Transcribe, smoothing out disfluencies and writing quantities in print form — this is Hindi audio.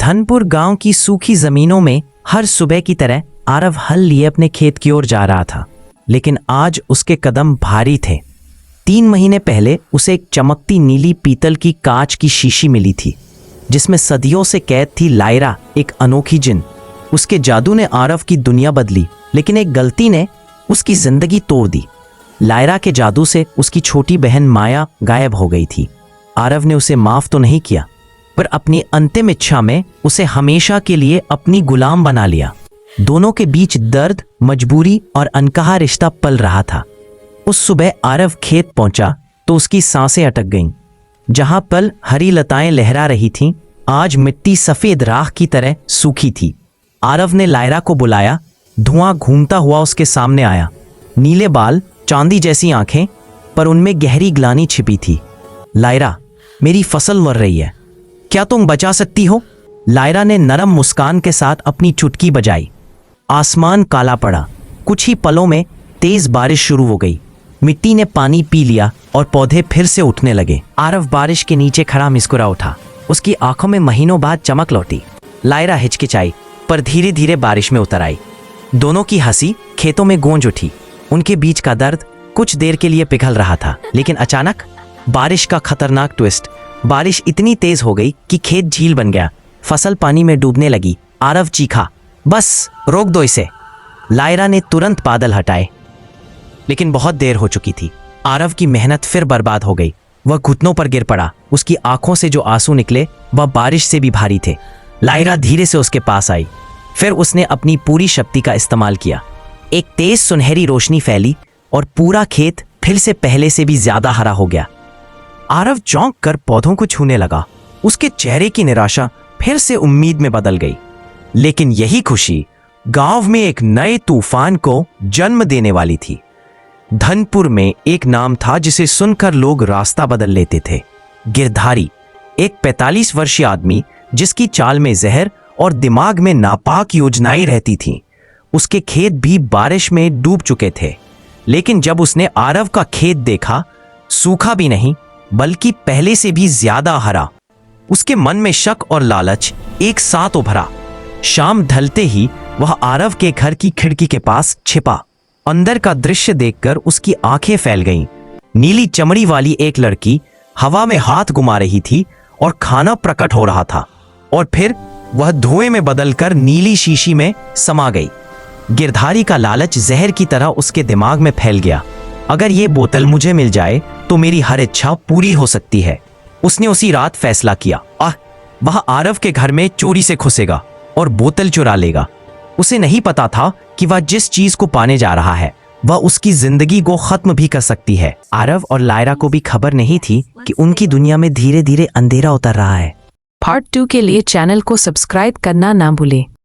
धनपुर गांव की सूखी जमीनों में हर सुबह की तरह आरव हल लिए अपने खेत की ओर जा रहा था, लेकिन आज उसके कदम भारी थे। 3 महीने पहले उसे एक चमकती नीली पीतल की कांच की शीशी मिली थी, जिसमें सदियों से कैद थी लायरा, एक अनोखी जिन। उसके जादू ने आरव की दुनिया बदली, लेकिन एक गलती ने उसकी जिंदगी तोड़ दी। लायरा के जादू से उसकी छोटी बहन माया गायब हो गई थी। आरव ने उसे माफ तो नहीं किया, पर अपनी अंतिम इच्छा में उसे हमेशा के लिए अपनी गुलाम बना लिया। दोनों के बीच दर्द, मजबूरी और अनकहा रिश्ता पल रहा था। उस सुबह आरव खेत पहुंचा तो उसकी सांसें अटक गईं। जहां पल हरी लताएं लहरा रही थीं, आज मिट्टी सफेद राख की तरह सूखी थी। आरव ने लायरा को बुलाया। धुआं घूमता हुआ उसके सामने आया। नीले बाल, चांदी जैसी आंखें, पर उनमें गहरी ग्लानि छिपी थी। लायरा, मेरी फसल मर रही है, क्या तुम बचा सकती हो? लायरा ने नरम मुस्कान के साथ अपनी चुटकी बजाई। आसमान काला पड़ा। कुछ ही पलों में तेज बारिश शुरू हो गई। मिट्टी ने पानी पी लिया और पौधे फिर से उठने लगे। आरव बारिश के नीचे खड़ा मुस्कुरा उठा। उसकी आंखों में महीनों बाद चमक लौटी। लायरा हिचकिचाई, पर धीरे धीरे बारिश में उतर आई। दोनों की हंसी खेतों में गूंज उठी। उनके बीच का दर्द कुछ देर के लिए पिघल रहा था, लेकिन अचानक बारिश का खतरनाक ट्विस्ट। बारिश इतनी तेज हो गई कि खेत झील बन गया। फसल पानी में डूबने लगी। आरव चीखा, बस रोक दो इसे। लायरा ने तुरंत बादल हटाए, लेकिन बहुत देर हो चुकी थी। आरव की मेहनत फिर बर्बाद हो गई। वह घुटनों पर गिर पड़ा। उसकी आंखों से जो आंसू निकले वह बारिश से भी भारी थे। लायरा धीरे से उसके पास आई। फिर उसने अपनी पूरी शक्ति का इस्तेमाल किया। एक तेज सुनहरी रोशनी फैली और पूरा खेत फिर से पहले से भी ज्यादा हरा हो गया। आरव चौंक कर पौधों को छूने लगा। उसके चेहरे की निराशा फिर से उम्मीद में बदल गई। लेकिन यही खुशी गांव में एक नए तूफान को जन्म देने वाली थी। धनपुर में एक नाम था जिसे सुनकर लोग रास्ता बदल लेते थे। गिरधारी, एक 45 वर्षीय आदमी जिसकी चाल में जहर और दिमाग में नापाक योजनाएं रहती थीं। उसके खेत भी बारिश में डूब चुके थे, लेकिन जब उसने आरव का खेत देखा, सूखा भी नहीं बल्कि पहले से भी ज्यादा हरा, उसके मन में शक और लालच एक साथ उभरा। शाम ढलते ही वह आरव के घर की खिड़की के पास छिपा। अंदर का दृश्य देखकर उसकी आंखें फैल गईं। नीली चमड़ी वाली एक लड़की हवा में हाथ घुमा रही थी और खाना प्रकट हो रहा था, और फिर वह धुएं में बदलकर नीली शीशी में समा गई। गिरधारी का लालच जहर की तरह उसके दिमाग में फैल गया। अगर ये बोतल मुझे मिल जाए तो मेरी हर इच्छा पूरी हो सकती है। उसने उसी रात फैसला किया, वह आरव के घर में चोरी से घुसेगा और बोतल चुरा लेगा। उसे नहीं पता था कि वह जिस चीज को पाने जा रहा है वह उसकी जिंदगी को खत्म भी कर सकती है। आरव और लायरा को भी खबर नहीं थी कि उनकी दुनिया में धीरे धीरे अंधेरा उतर रहा है। पार्ट 2 के लिए चैनल को सब्सक्राइब करना ना भूलें।